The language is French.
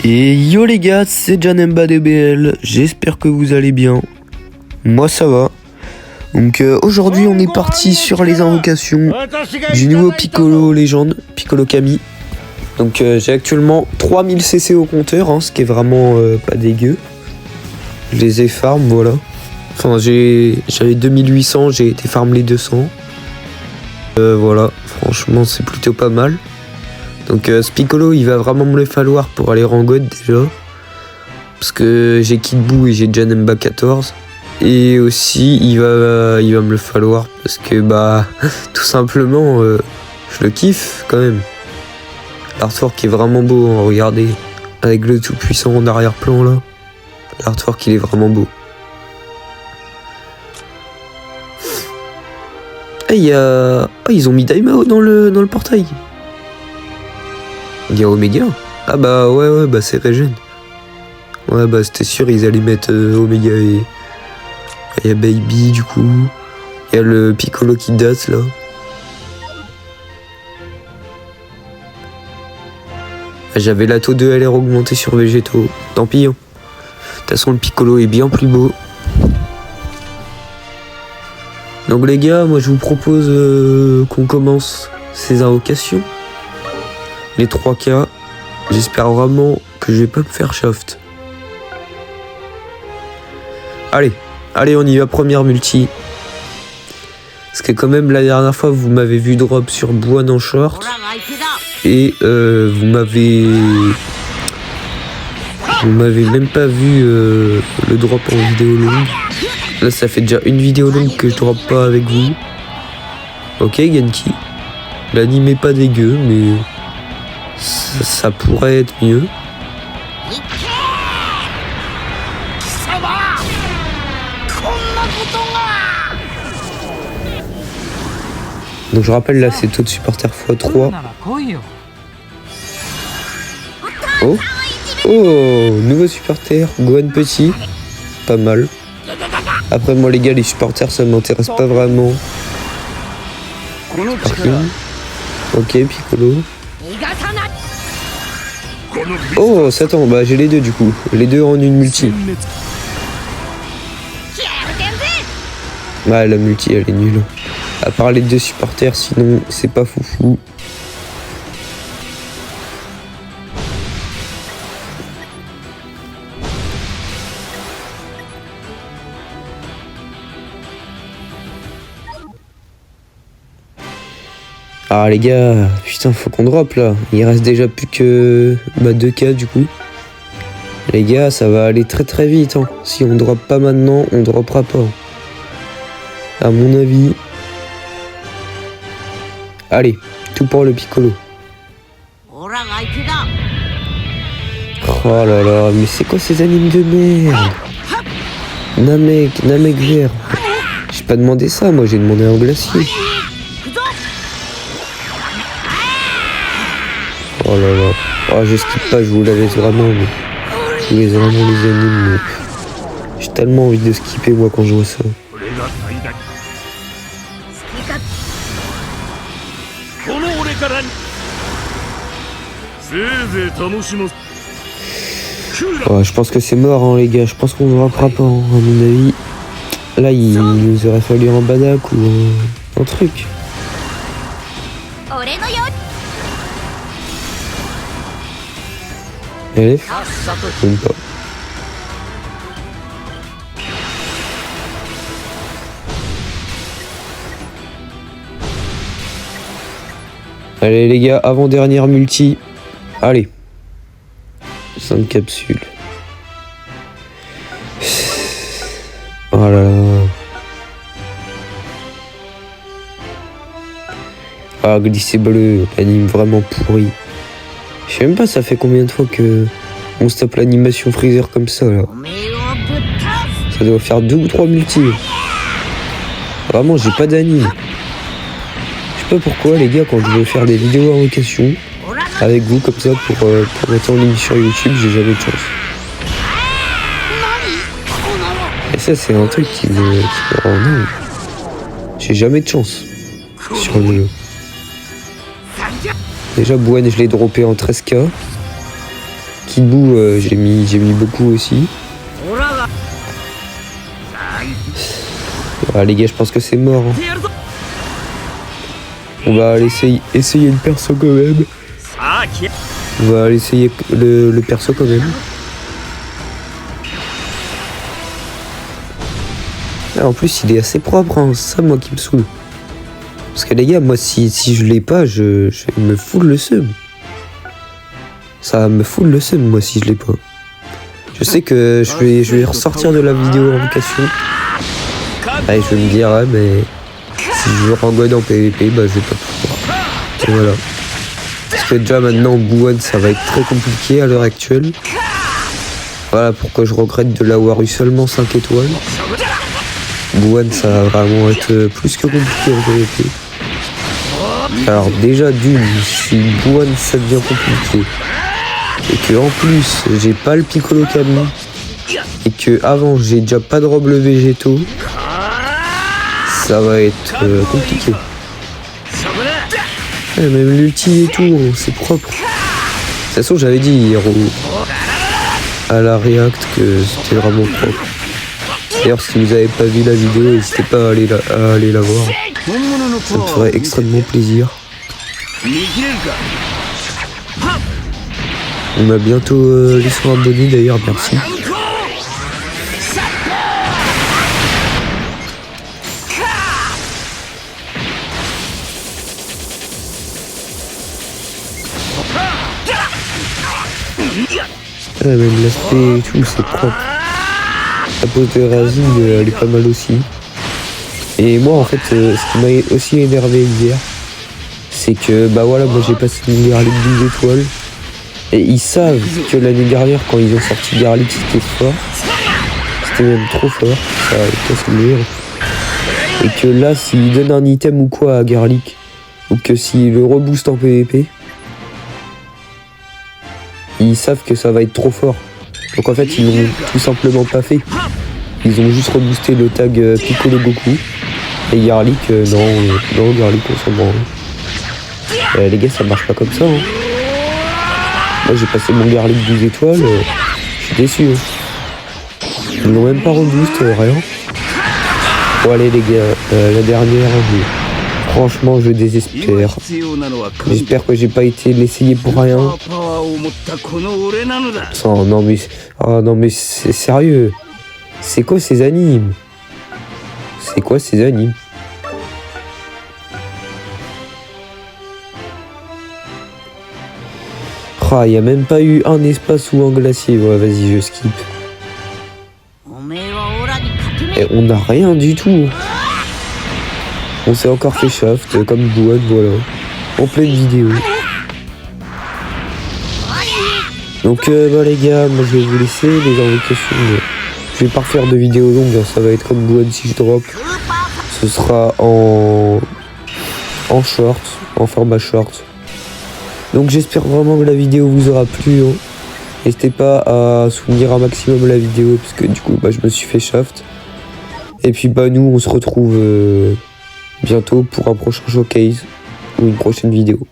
Et yo les gars, c'est Janemba DBL, j'espère que vous allez bien. Moi ça va. Donc aujourd'hui on est parti sur les invocations du nouveau Piccolo légende, Piccolo Kami. Donc j'ai actuellement 3000 CC au compteur, hein, ce qui est vraiment pas dégueu. Je les ai farm, voilà. Enfin j'avais 2800, j'ai été farm les 200. Voilà, franchement c'est plutôt pas mal. Donc ce Piccolo il va vraiment me le falloir pour aller en God déjà. Parce que j'ai Kid Buu et j'ai Janemba 14. Et aussi il va me le falloir parce que bah tout simplement je le kiffe quand même. L'artwork est vraiment beau, hein, regardez. Avec le tout puissant en arrière-plan là. L'artwork il est vraiment beau. Et ils ont mis Daimao dans le portail. Il y a Omega. Ah bah ouais bah c'est Regen. Ouais bah c'était sûr ils allaient mettre Omega et il y a Baby du coup. Il y a le Piccolo qui date là. J'avais la taux de LR augmentée sur Végétaux. Tant pis. Hein. De toute façon le Piccolo est bien plus beau. Donc les gars, moi je vous propose qu'on commence ces invocations. Les 3K. J'espère vraiment que je vais pas me faire shaft. Allez, on y va, première multi. Parce que quand même la dernière fois vous m'avez vu drop sur Buan en short. Et vous m'avez même pas vu le drop en vidéo longue. Là ça fait déjà une vidéo longue que je drop pas avec vous. Ok Genki. L'anime est pas dégueu mais ça pourrait être mieux. Donc je rappelle là c'est taux de supporter x3. Oh nouveau supporter, Gohan petit. Pas mal. Après moi les gars les supporters ça m'intéresse pas vraiment. Ok Piccolo. Oh Satan, bah j'ai les deux du coup. Les deux en une multi. Ouais la multi elle est nulle. À part les deux supporters sinon c'est pas foufou. Ah les gars, putain faut qu'on drop là. Il reste déjà plus que 2K du coup. Les gars ça va aller très très vite hein. Si on drop pas maintenant, on droppera pas. À mon avis. Allez, tout pour le Piccolo. Oh là là, mais c'est quoi ces animes de merde? Namek vert. J'ai pas demandé ça, moi j'ai demandé un glacier. Oh là là. Oh, je skip pas, je vous la laisse vraiment. Mais je vous laisse vraiment les animes. Mais j'ai tellement envie de skipper moi quand je vois ça. Oh, je pense que c'est mort hein, les gars. Je pense qu'on ne rappera pas hein, à mon avis. Là il nous aurait fallu un Badak ou un truc. Allez, même pas. Allez les gars, avant-dernière multi. Allez. 5 capsules. Oh là là. Ah, glissé bleu, l'anime vraiment pourri. Je sais même pas ça fait combien de fois que on se tape l'animation Freezer comme ça là. Ça doit faire 2 ou 3 multi. Vraiment j'ai pas d'anime. Je sais pas pourquoi les gars quand je veux faire des vidéos en location avec vous comme ça pour mettre en ligne sur YouTube j'ai jamais de chance. Et ça c'est un truc qui me rend dingue. J'ai jamais de chance sur le jeu. Déjà Buan je l'ai droppé en 13K. petite boue, j'ai mis beaucoup aussi. Ah, les gars, je pense que c'est mort. Hein. On va aller essayer le perso quand même. On va aller essayer le perso quand même. Ah, en plus, il est assez propre, hein. C'est ça moi qui me saoule. Parce que les gars, moi si je l'ai pas, je me fous le seum. Ça me fout le seum moi si je l'ai pas. Je sais que je vais ressortir de la vidéo en location. Allez, je vais me dire, ouais, mais si je veux rangouer en PVP, bah je vais pas pouvoir. Et voilà. Parce que déjà maintenant, Bouwan, ça va être très compliqué à l'heure actuelle. Voilà pourquoi je regrette de l'avoir eu seulement 5 étoiles. Bouwan, ça va vraiment être plus que compliqué en PVP. Alors déjà d'une, si Bouwan ça devient compliqué, et que en plus j'ai pas le Piccolo Kami, et que avant j'ai déjà pas de robe végétaux, ça va être compliqué. Ouais, même l'ulti et tout, c'est propre. De toute façon j'avais dit hier à la React que c'était vraiment propre. D'ailleurs si vous avez pas vu la vidéo, n'hésitez pas à aller la voir. Ça me ferait extrêmement plaisir. On m'a bientôt les 100 abonnés d'ailleurs, merci. Ah, même l'aspect et tout, c'est propre. La pose de Razing, elle est pas mal aussi. Et moi en fait, ce qui m'a aussi énervé hier, c'est que bah voilà, moi j'ai passé une Garlic 12 étoiles. Et ils savent que l'année dernière, quand ils ont sorti Garlic, c'était fort. C'était même trop fort. Ça casse le mur. Et que là, s'ils donnent un item ou quoi à Garlic, ou que s'ils le reboostent en PVP, ils savent que ça va être trop fort. Donc en fait, ils l'ont tout simplement pas fait. Ils ont juste reboosté le tag Piccolo Goku. Et Garlic, non, Garlic, on s'en branle. Les gars, ça marche pas comme ça. Hein. Moi, j'ai passé mon Garlic 12 étoiles. Je suis déçu. Hein. Ils l'ont même pas reboost, rien. Bon, allez, les gars, la dernière, franchement, je désespère. J'espère que j'ai pas été l'essayer pour rien. Non, mais c'est sérieux. C'est quoi ces animes? C'est quoi ces animes? Ah, il n'y a même pas eu un espace ou un glacier. Ouais, vas-y, je skip. Et on n'a rien du tout. On s'est encore fait shaft, comme Bouwan, voilà. En pleine vidéo. Donc, bah les gars, moi je vais vous laisser les invocations. Je vais pas refaire de vidéo longue, ça va être comme Bouwan si je drop. Ce sera en short, en format short. Donc j'espère vraiment que la vidéo vous aura plu. Hein. N'hésitez pas à soutenir un maximum la vidéo, parce que du coup bah, je me suis fait shaft. Et puis bah nous on se retrouve bientôt pour un prochain showcase ou une prochaine vidéo.